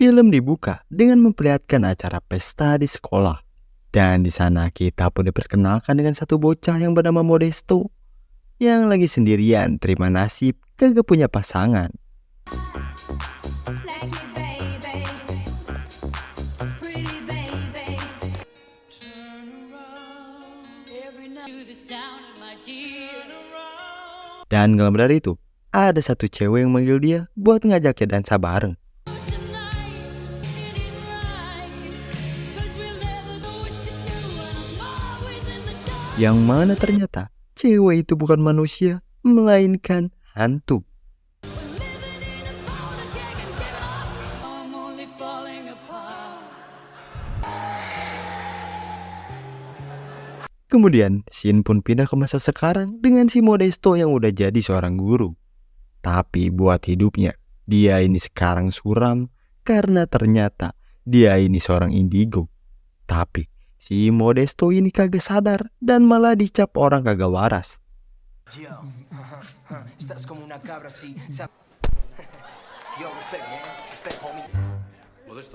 Film dibuka dengan memperlihatkan acara pesta di sekolah. Dan di sana kita pun diperkenalkan dengan satu bocah yang bernama Modesto yang lagi sendirian terima nasib kagak punya pasangan. Dan gak lama dari itu, ada satu cewek yang manggil dia buat ngajaknya dansa bareng. Yang mana ternyata cewek itu bukan manusia, melainkan hantu. Kemudian, scene pun pindah ke masa sekarang dengan si Modesto yang udah jadi seorang guru. Tapi buat hidupnya, dia ini sekarang suram karena ternyata dia ini seorang indigo. Tapi si Modesto ini kagak sadar dan malah dicap orang kagak waras.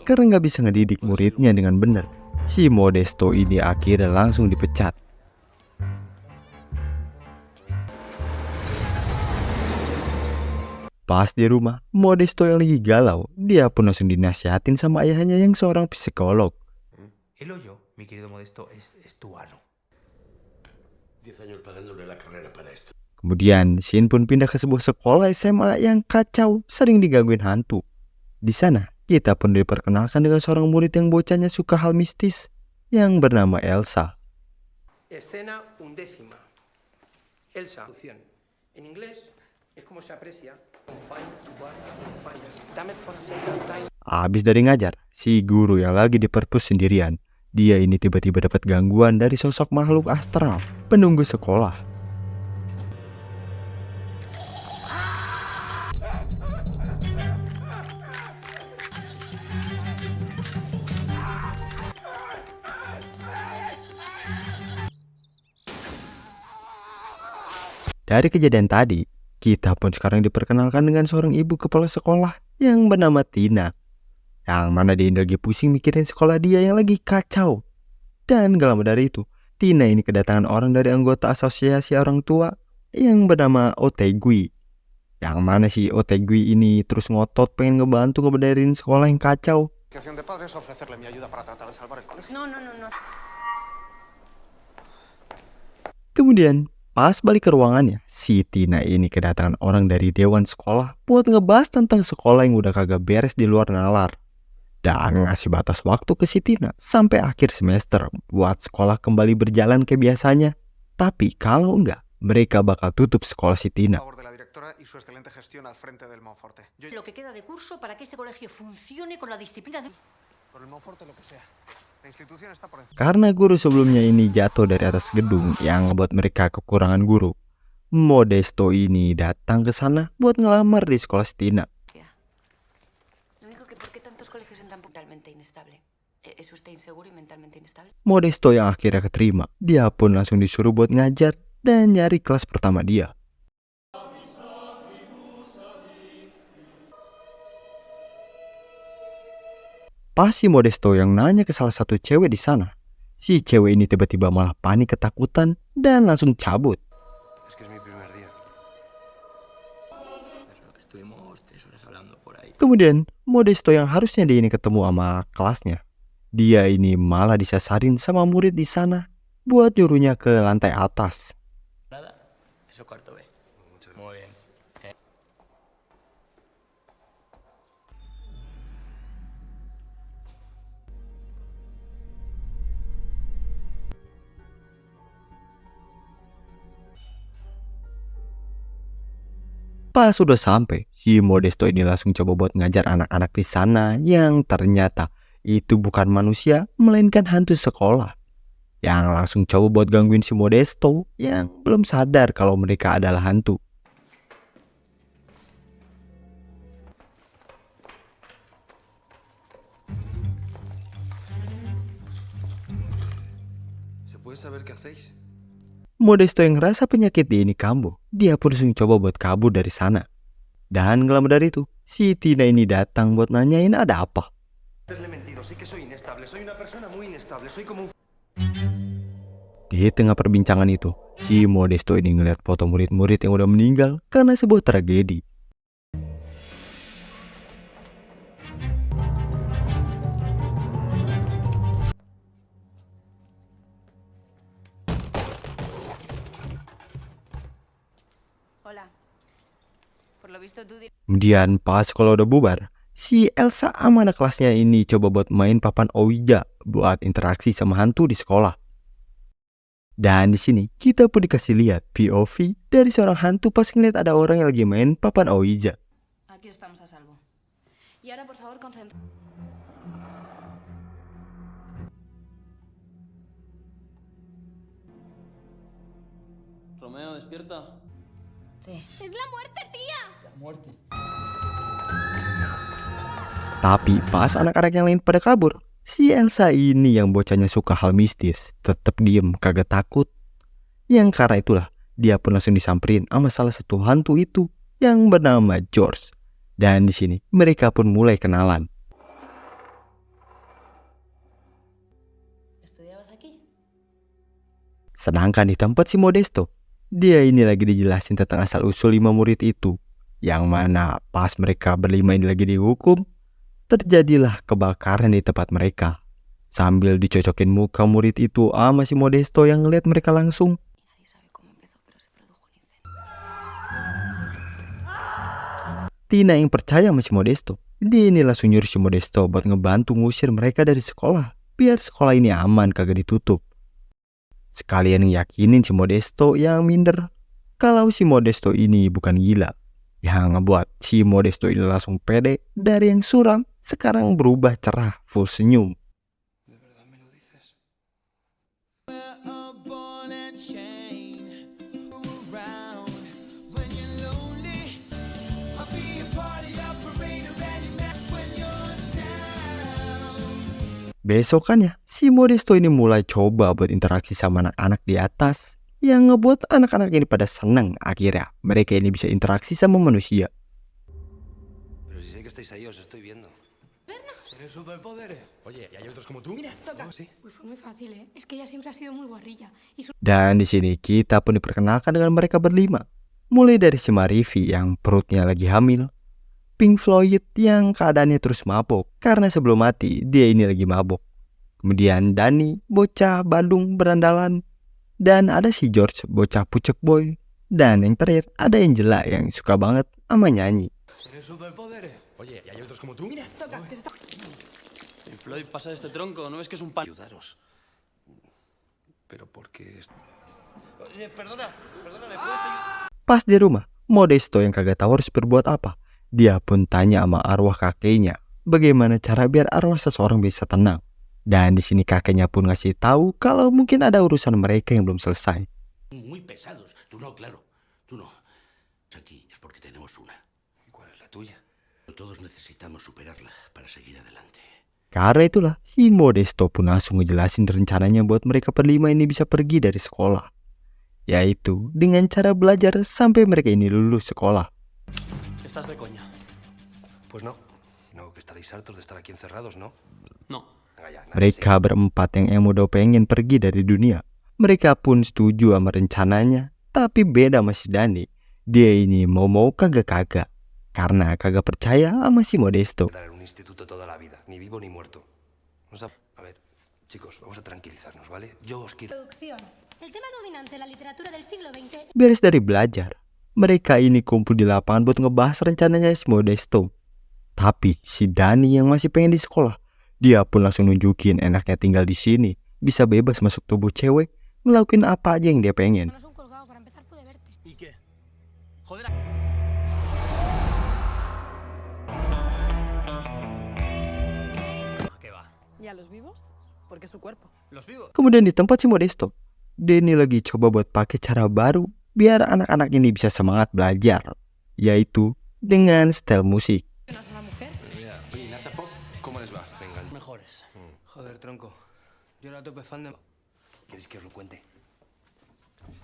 Karena gak bisa ngedidik muridnya dengan benar, si Modesto ini akhirnya langsung dipecat. Pas di rumah, Modesto yang lagi galau, dia pun langsung dinasihatin sama ayahnya yang seorang psikolog. El hoyo, mi querido Modesto, es tu ano. 10 años pagándole la carrera para esto. Kemudian, Shin pun pindah ke sebuah sekolah SMA yang kacau, sering digangguin hantu. Di sana, kita pun diperkenalkan dengan seorang murid yang bocahnya suka hal mistis, yang bernama Elsa. Escena 11. Elsa. En inglés es como se aprecia. Abis dari ngajar, si guru yang lagi di perpus sendirian, dia ini tiba-tiba dapat gangguan dari sosok makhluk astral, penunggu sekolah. Dari kejadian tadi, kita pun sekarang diperkenalkan dengan seorang ibu kepala sekolah yang bernama Tina. Yang mana dia lagi pusing mikirin sekolah dia yang lagi kacau. Dan gak lama dari itu, Tina ini kedatangan orang dari anggota asosiasi orang tua yang bernama Otegui. Yang mana si Otegui ini terus ngotot pengen ngebantu ngebenerin sekolah yang kacau. Kemudian, pas balik ke ruangannya, si Tina ini kedatangan orang dari dewan sekolah buat ngebahas tentang sekolah yang udah kagak beres di luar nalar. Dan ngasih batas waktu ke si Tina sampai akhir semester buat sekolah kembali berjalan kayak biasanya. Tapi kalau enggak, mereka bakal tutup sekolah si Tina. Karena guru sebelumnya ini jatuh dari atas gedung yang membuat mereka kekurangan guru, Modesto ini datang ke sana buat ngelamar di sekolah si Tina. Modesto yang akhirnya keterima, dia pun langsung disuruh buat ngajar dan nyari kelas pertama dia. Pas si Modesto yang nanya ke salah satu cewek di sana, si cewek ini tiba-tiba malah panik ketakutan dan langsung cabut. Kemudian Modesto yang harusnya dia ini ketemu sama kelasnya, dia ini malah disasarin sama murid di sana buat nyuruhnya ke lantai atas. Pas sudah sampai, si Modesto ini langsung coba buat ngajar anak-anak di sana yang ternyata itu bukan manusia, melainkan hantu sekolah. Yang langsung coba buat gangguin si Modesto yang belum sadar kalau mereka adalah hantu. Modesto yang ngerasa penyakit ini kambuh, dia pun langsung coba buat kabur dari sana. Dan gak lama dari itu, si Tina ini datang buat nanyain ada apa. Le he mentido, sí que soy inestable, soy una persona muy inestable, soy como un... Di tengah perbincangan itu, si Modesto ini ngeliat foto murid-murid yang udah meninggal karena sebuah tragedi. Hola. Por lo visto tú... Kemudian pas sekolah udah bubar, si Elsa sama anak kelasnya ini coba buat main papan Ouija buat interaksi sama hantu di sekolah. Dan di sini kita pun dikasih lihat POV dari seorang hantu pas ngeliat ada orang yang lagi main papan Ouija. Aquí estamos a salvo. Y ahora, por favor, concentra... Romeo, despierta. ¡Es la muerte, tía! La muerte. Tapi pas anak-anak yang lain pada kabur, si Elsa ini yang bocahnya suka hal mistis tetap diem kagak takut. Yang karena itulah dia pun langsung disamperin sama salah satu hantu itu yang bernama George. Dan di sini mereka pun mulai kenalan. ¿Estudiabas aquí? Sedangkan di tempat si Modesto, dia ini lagi dijelasin tentang asal-usul 5 murid itu. Yang mana pas mereka berlima ini lagi dihukum, terjadilah kebakaran di tempat mereka. Sambil dicocokin muka murid itu sama si Modesto yang ngeliat mereka langsung. Nadie sabe cómo empezó, pero se produjo un incendio. Tina yang percaya sama si Modesto, dia ini langsung nyuruh si Modesto buat ngebantu ngusir mereka dari sekolah, biar sekolah ini aman kagak ditutup. Sekalian yakinin si Modesto yang minder kalau si Modesto ini bukan gila. Yang ngebuat si Modesto ini langsung pede dari yang suram sekarang berubah cerah full senyum. ¿De verdad me lo dices? Besokannya, si Modesto ini mulai coba buat interaksi sama anak-anak di atas, yang ngebuat anak-anak ini pada seneng akhirnya mereka ini bisa interaksi sama manusia. Pero si sé que estáis ahí, os estoy viendo. ¿Tienes superpoderes? Oye, ¿y hay otros como tú? Mira, toca. ¿Sí? Uy, fue muy fácil, ¿eh? Es que ella siempre ha sido muy guarrilla. Y su... Dan di sini kita pun diperkenalkan dengan mereka berlima. Mulai dari si Marivi yang perutnya lagi hamil, Pink Floyd yang keadaannya terus mabok karena sebelum mati dia ini lagi mabok. Kemudian Dani, bocah Bandung berandalan. Dan ada si George, bocah pucek boy. Dan yang terakhir ada Angela yang suka banget sama nyanyi. ¿Tienes superpoderes? Oye, ¿y hay otros como tú? Mira, toca. Que se está... Floyd, pasa de este tronco, ¿no ves que es un pan? Ayudaros. Pero ¿por qué? Oye, perdona, ¿me puedes ayudar? Pas di rumah, Modesto yang kagak tahu harus berbuat apa. Dia pun tanya sama arwah kakeknya, bagaimana cara biar arwah seseorang bisa tenang. Dan di sini kakeknya pun ngasih tahu kalau mungkin ada urusan mereka yang belum selesai. Muy pesados. Tú no, claro. Tú no. Aquí es porque tenemos una. ¿Y cuál es la tuya? Todos necesitamos superarla para seguir adelante. Karena itulah, si Modesto pun langsung ngejelasin rencananya buat mereka berlima ini bisa pergi dari sekolah. Yaitu dengan cara belajar sampai mereka ini lulus sekolah. Estás de coña. Pues no. No, que estaréis hartos de estar aquí encerrados, ¿no? No. Venga ya, nada, Mereka berempat yang udah pengen pergi dari dunia. Mereka pun setuju sama rencananya, tapi beda sama si Dani. Dia ini mau kagak-kagak, karena kagak percaya sama si Modesto. Estar en un instituto toda la vida, ni vivo ni muerto. A ver, chicos, vamos a tranquilizarnos, ¿vale? Yo os quiero... Producción. El tema dominante en la literatura del siglo XX... Beres dari belajar, mereka ini kumpul di lapangan buat ngebahas rencananya si Modesto. Tapi si Dani yang masih pengen di sekolah, dia pun langsung nunjukin enaknya tinggal di sini, bisa bebas masuk tubuh cewek, ngelakuin apa aja yang dia pengen. No es un colgado, para empezar pude verte. ¿Y qué? Joder. ¿Qué va? ¿Y a los vivos? Porque es su cuerpo. ¿Los vivos? Kemudian di tempat si Modesto, dia ini lagi coba buat pakai cara baru biar anak-anak ini bisa semangat belajar, yaitu dengan style musik. ¿No es a la mujer? Mira, oye, Nacha Pop, ¿cómo les va? Venga, Mejores. Joder, tronco. Yo era tope fan de... ¿queréis que os lo cuente?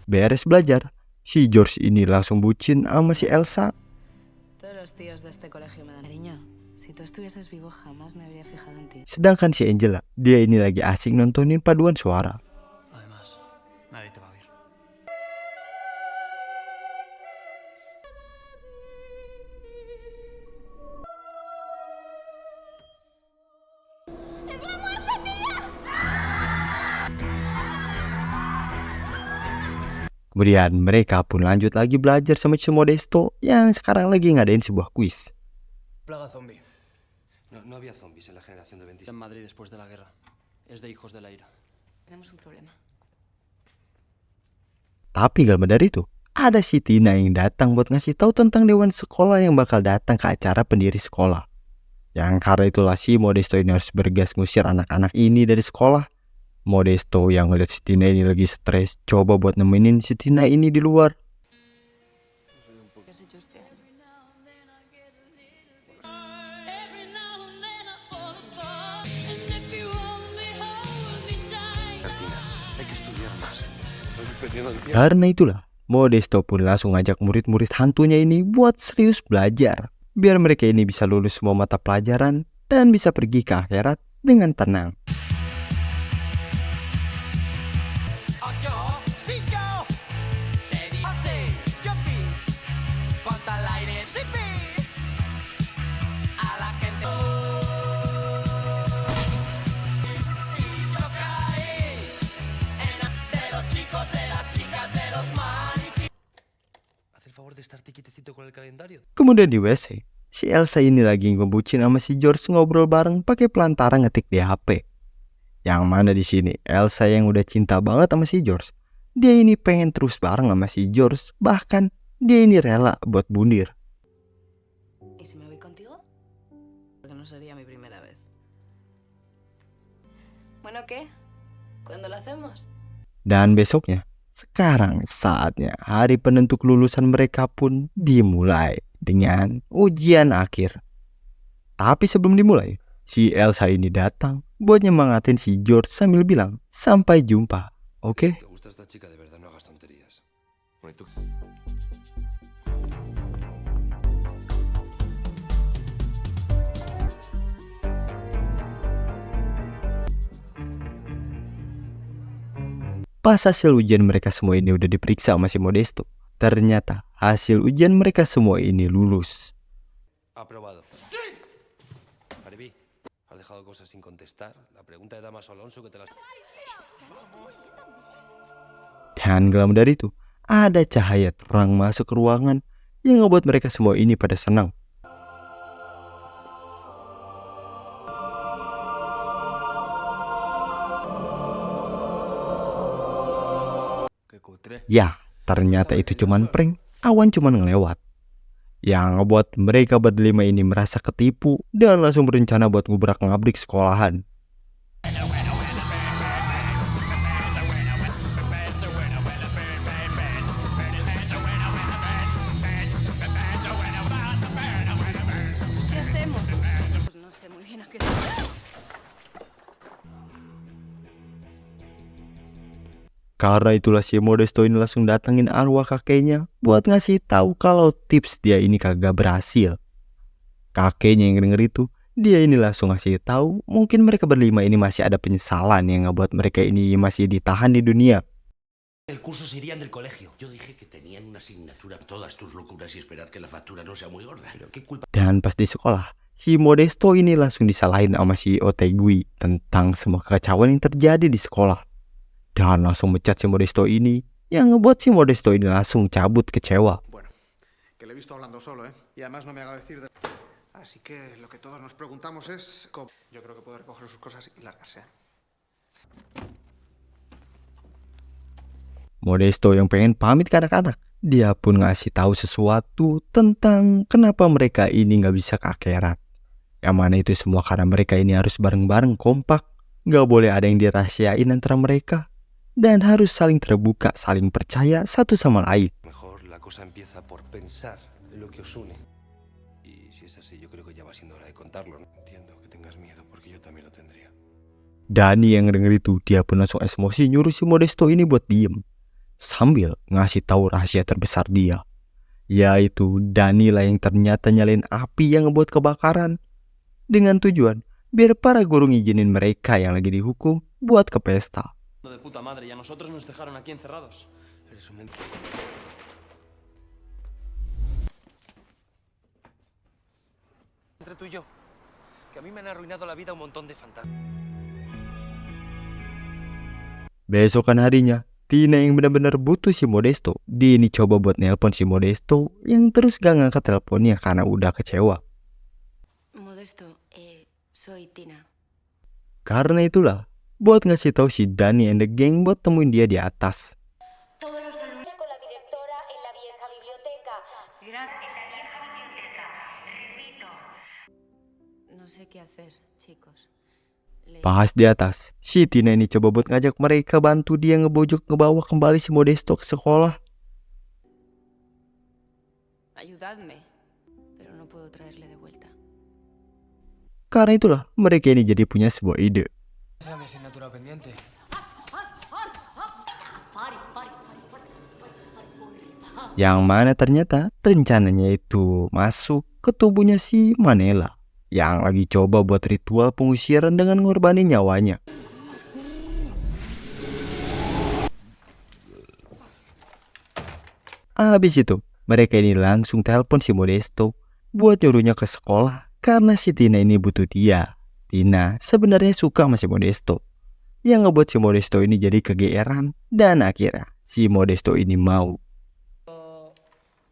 Beres belajar, si George ini langsung bucin sama si Elsa. Todos los tíos de este colegio me dan cariño. Si tú estuvieses vivo jamás me habría fijado en ti. Sedangkan si Angela, dia ini lagi asik nontonin paduan suara. Además, nadie te va a oír. Kemudian mereka pun lanjut lagi belajar sama si Modesto yang sekarang lagi ngadain sebuah kuis. Plaga zombie. No había zombies en la generación del En 27. Madrid después de la guerra. Es de hijos de la ira. Tenemos un problema. Tapi gak lebih dari itu, ada si Tina yang datang buat ngasih tahu tentang dewan sekolah yang bakal datang ke acara pendiri sekolah. Yang karena itulah si Modesto ini harus bergas ngusir anak-anak ini dari sekolah. Modesto yang ngeliat si Tina ini lagi stres, coba buat nemenin si Tina ini di luar. ¿Qué has hecho este año? Martina, hay que estudiar más. Estoy perdiendo el tiempo. Karena itulah, Modesto pun langsung ngajak murid-murid hantunya ini buat serius belajar. Biar mereka ini bisa lulus semua mata pelajaran dan bisa pergi ke akhirat dengan tenang. Haz el favor de estar quietecito con el calendario. Kemudian di WC, si Elsa ini lagi ngebucin sama si George ngobrol bareng pakai pelantara ngetik di HP. Yang mana di sini Elsa yang udah cinta banget sama si George, dia ini pengen terus bareng sama si George, bahkan dia ini rela buat bundir. ¿Y si me voy contigo? Porque no sería mi primera vez. Bueno, ¿qué? ¿Cuándo lo hacemos? Dan besoknya, sekarang saatnya hari penentu kelulusan mereka pun dimulai dengan ujian akhir. Tapi sebelum dimulai, si Elsa ini datang buat nyemangatin si George sambil bilang, sampai jumpa, oke? ¿Te gusta esta chica de verdad? No hagas tonterías. Bueno, ¿y tú? Pas hasil ujian mereka semua ini udah diperiksa sama si Modesto, ternyata hasil ujian mereka semua ini lulus. Aprobado. ¡Sí! Mariby, has dejado cosas sin contestar. La pregunta de Damaso Alonso que te las... Dan gak lama dari itu, ada cahaya terang masuk ke ruangan yang ngebuat mereka semua ini pada senang. Qué cutre. Ya, ternyata itu cuman prank, awan cuman ngelewat. Yang ngebuat mereka berlima ini merasa ketipu dan langsung berencana buat ngubrak-ngabrik sekolahan. ¿Qué hacemos? Pues no sé muy bien a qué... Karena itulah si Modesto ini langsung datengin arwah kakeknya buat ngasih tahu kalau tips dia ini kagak berhasil. Kakeknya yang denger itu, dia ini langsung ngasih tahu mungkin mereka berlima ini masih ada penyesalan yang ngebuat mereka ini masih ditahan di dunia. El curso se irían del colegio. Yo dije que tenían una asignatura. Todas tus locuras y esperar que la factura no sea muy gorda. Pero qué culpa. Dan pas di sekolah, si Modesto ini langsung disalahin sama si Otegui tentang semua kekacauan yang terjadi di sekolah. Dan langsung mecat si Modesto ini, yang ngebuat si Modesto ini langsung cabut kecewa. Bueno, que le he visto hablando solo, ¿eh? Y además no me haga decir de... Así que lo que todos nos preguntamos es... ¿cómo? Yo creo que puede recoger sus cosas y largarse. Modesto yang pengen pamit ke anak-anak, dia pun ngasih tahu sesuatu tentang kenapa mereka ini nggak bisa ke akhirat. Yang mana itu semua karena mereka ini harus bareng-bareng kompak, nggak boleh ada yang dirahasiain antara mereka, dan harus saling terbuka, saling percaya satu sama lain. Mejor la cosa empieza por pensar en lo que os une. Y si es así, yo creo que ya va siendo hora de contarlo, ¿no? Entiendo que tengas miedo, porque yo también lo tendría. Dani yang denger itu, dia pun langsung emosi nyuruh si Modesto ini buat diem, sambil ngasih tahu rahasia terbesar dia, yaitu Dani lah yang ternyata nyalain api yang ngebuat kebakaran, dengan tujuan biar para guru ngizinin mereka yang lagi dihukum buat ke pesta. De puta madre, y a nosotros nos dejaron aquí encerrados. Eres un mentira. Entre tú y yo, que a mí me han arruinado la vida un montón de fantasmas. Besokan harinya, Tina yang benar-benar butuh si Modesto, dia ini coba buat nelpon si Modesto yang terus gak ngangkat teleponnya karena udah kecewa. Modesto, soy Tina. Karena itulah, buat ngasih tahu si Danny and the gang buat temuin dia di atas. Todos los alumnos con la directora en la vieja biblioteca. No sé qué hacer, chicos. Pas di atas, si Tina ini coba buat ngajak mereka bantu dia ngebawa kembali si Modesto ke sekolah. Ayudadme, pero no puedo traerle de vuelta. Karena itulah, mereka ini jadi punya sebuah ide. Esa es mi asignatura pendiente. Yang mana ternyata rencananya itu masuk ke tubuhnya si Manela yang lagi coba buat ritual pengusiran dengan ngorbanin nyawanya. Habis itu, mereka ini langsung telepon si Modesto buat nyuruhnya ke sekolah karena si Tina ini butuh dia. Tina sebenarnya suka sama si Modesto, yang ngebuat si Modesto ini jadi kegeeran dan akhirnya si Modesto ini mau.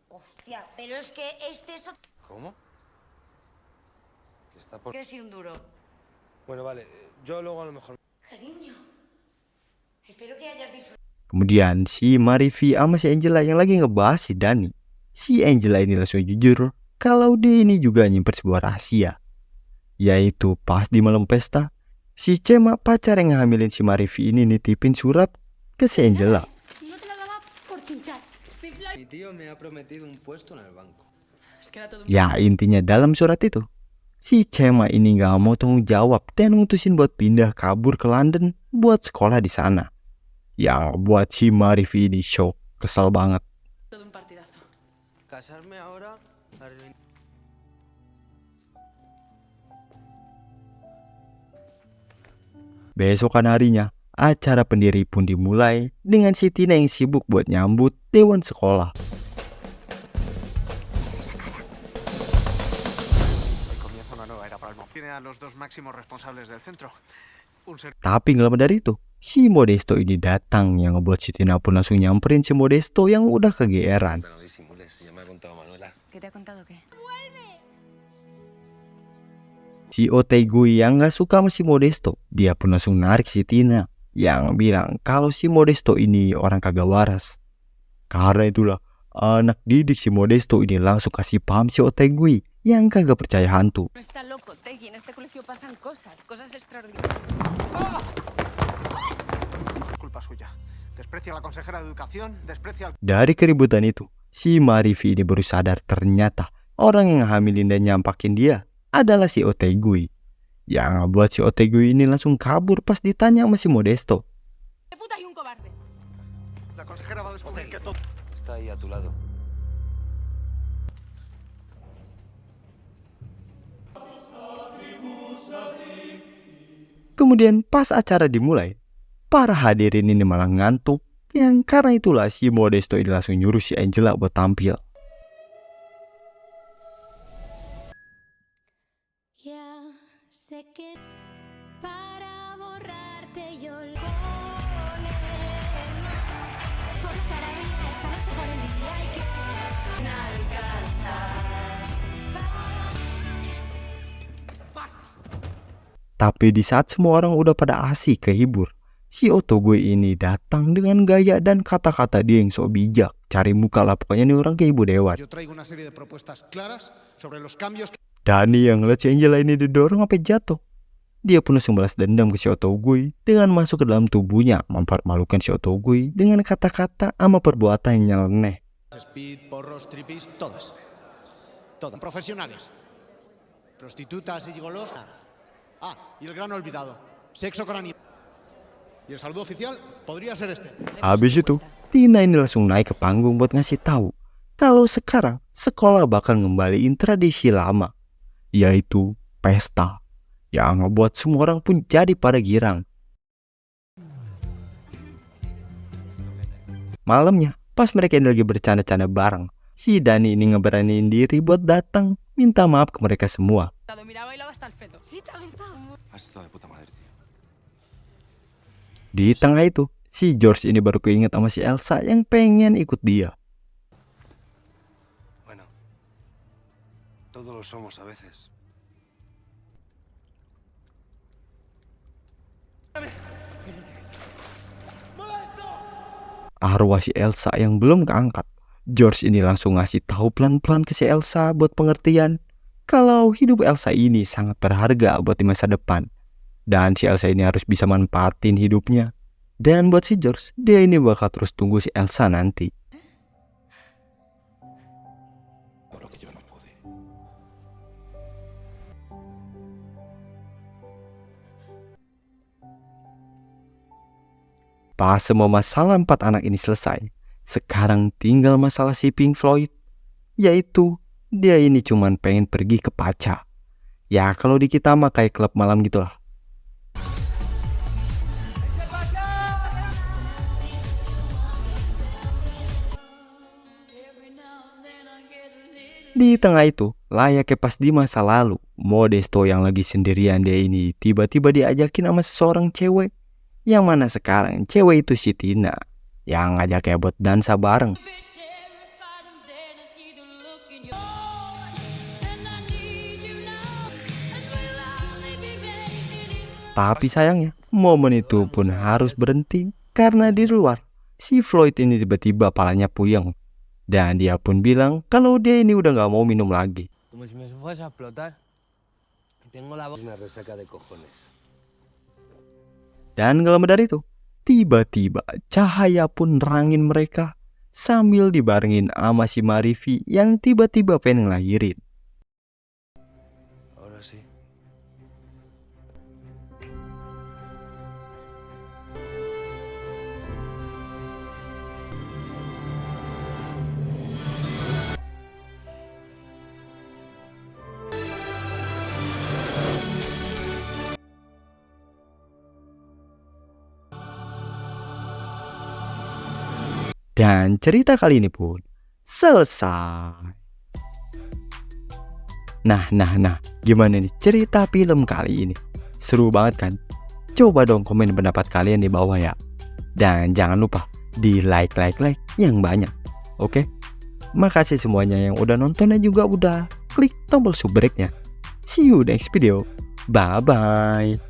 Hostia, pero es que este es otro. ¿Cómo? Está por... ¿Qué es un duro? Bueno, vale, yo luego a lo mejor... Cariño, espero que hayas disfrutado. Kemudian si Marivi sama si Angela yang lagi ngebahas si Danny. Si Angela ini langsung jujur kalau dia ini juga nyimpen sebuah rahasia. Yaitu pas di malam pesta, si Cema pacar yang ngehamilin si Marivi ini nitipin surat ke si Angela. No te la daba por chinchar. Mi tío me ha prometido un puesto en el banco. Ya intinya dalam surat itu, si Cema ini gak mau tanggung jawab dan ngutusin buat pindah kabur ke London buat sekolah di sana. Yang buat si Marivi ini shock, kesel banget. Todo un partidazo. Casarme ahora... Besokan harinya, acara pendiri pun dimulai dengan si Tina yang sibuk buat nyambut dewan sekolah. Hoy comienza una nueva era para el Mof. Tiene a los dos máximos responsables del centro. Tapi gak lama dari itu, si Modesto ini datang yang ngebuat si Tina pun langsung nyamperin si Modesto yang udah kegeeran. Pero no disimules, ya me ha contado Manuela. ¿Qué te ha contado qué? Si Otegui yang gak suka sama si Modesto, dia pun langsung narik si Tina yang bilang kalau si Modesto ini orang kagak waras. Karena itulah, anak didik si Modesto ini langsung kasih paham si Otegui yang kagak percaya hantu. No está loco, Tegui. En este colegio pasan cosas extraordinarias. Culpa suya. Desprecia a la consejera de educación, desprecia al... Dari keributan itu, si Marivi ini baru sadar ternyata orang yang hamilin dan nyampakin dia adalah si Otegui. Yang ngebuat si Otegui ini langsung kabur pas ditanya sama si Modesto. ¡Qué puta y un cobarde! La consejera va a descubrir que todo... Está ahí a tu lado. Kemudian pas acara dimulai, para hadirin ini malah ngantuk. Yang karena itulah si Modesto ini langsung nyuruh si Angela buat tampil. Ya sé que para borrarte yo lo pone por la cara mía esta noche por el día hay que alcanzar. Tapi di saat semua orang udah pada asik kehibur, si Otegui ini datang dengan gaya dan kata-kata dia yang sok bijak. Cari muka lah pokoknya nih orang kayak ibu dewan. Yo traigo una serie de propuestas claras sobre los cambios que... Danny yang ngeliat si Angela ini didorong sampai jatuh. Dia pun langsung balas dendam ke si Otegui dengan masuk ke dalam tubuhnya, mempermalukan si Otegui dengan kata-kata sama perbuatan yang nyeleneh. Speed, porros, tripis, todas. Todas. Profesionales. Prostitutas y gigolos. Ah, y el grano olvidado. Sexo con animales. Y el saludo oficial podría ser este. Habis itu, Tina ini langsung naik ke panggung buat ngasih tahu kalau sekarang sekolah bakal ngembaliin tradisi lama, yaitu pesta yang ngebuat semua orang pun jadi pada girang. Malamnya, pas mereka ini lagi bercanda-canda bareng, si Dani ini ngeberaniin diri buat datang minta maaf ke mereka semua. Has estado de puta madre, tío. Di tengah itu, si George ini baru keinget sama si Elsa yang pengen ikut dia. Bueno, todos lo somos a veces. Arwah si Elsa yang belum keangkat, George ini langsung ngasih tahu pelan-pelan ke si Elsa buat pengertian kalau hidup Elsa ini sangat berharga buat di masa depan. Dan si Elsa ini harus bisa manfaatin hidupnya. Dan buat si George, dia ini bakal terus tunggu si Elsa nanti. Todo lo que yo no pude. Pas semua masalah 4 anak ini selesai, sekarang tinggal masalah si Pink Floyd. Yaitu, dia ini cuman pengen pergi ke Paca. Ya kalau di kita mah kayak klub malam gitulah. Di tengah itu, layaknya pas di masa lalu, Modesto yang lagi sendirian dia ini tiba-tiba diajakin sama seseorang cewek. Yang mana sekarang cewek itu si Tina yang ngajaknya buat dansa bareng. Tapi sayangnya momen itu pun harus berhenti karena di luar si Floyd ini tiba-tiba palanya puyeng. Dan dia pun bilang kalau dia ini udah gak mau minum lagi. Como si me fuese a explotar. Tengo la Es una resaca de cojones. Dan gak lama dari itu, tiba-tiba cahaya pun nerangin mereka sambil dibarengin sama si Marivi yang tiba-tiba pengen ngelahirin. Ahora sí. Dan cerita kali ini pun selesai. Nah, gimana nih cerita film kali ini? Seru banget kan? Coba dong komen pendapat kalian di bawah ya. Dan jangan lupa di like yang banyak. Oke? Makasih semuanya yang udah nonton dan juga udah klik tombol subrek-nya. See you next video. Bye-bye.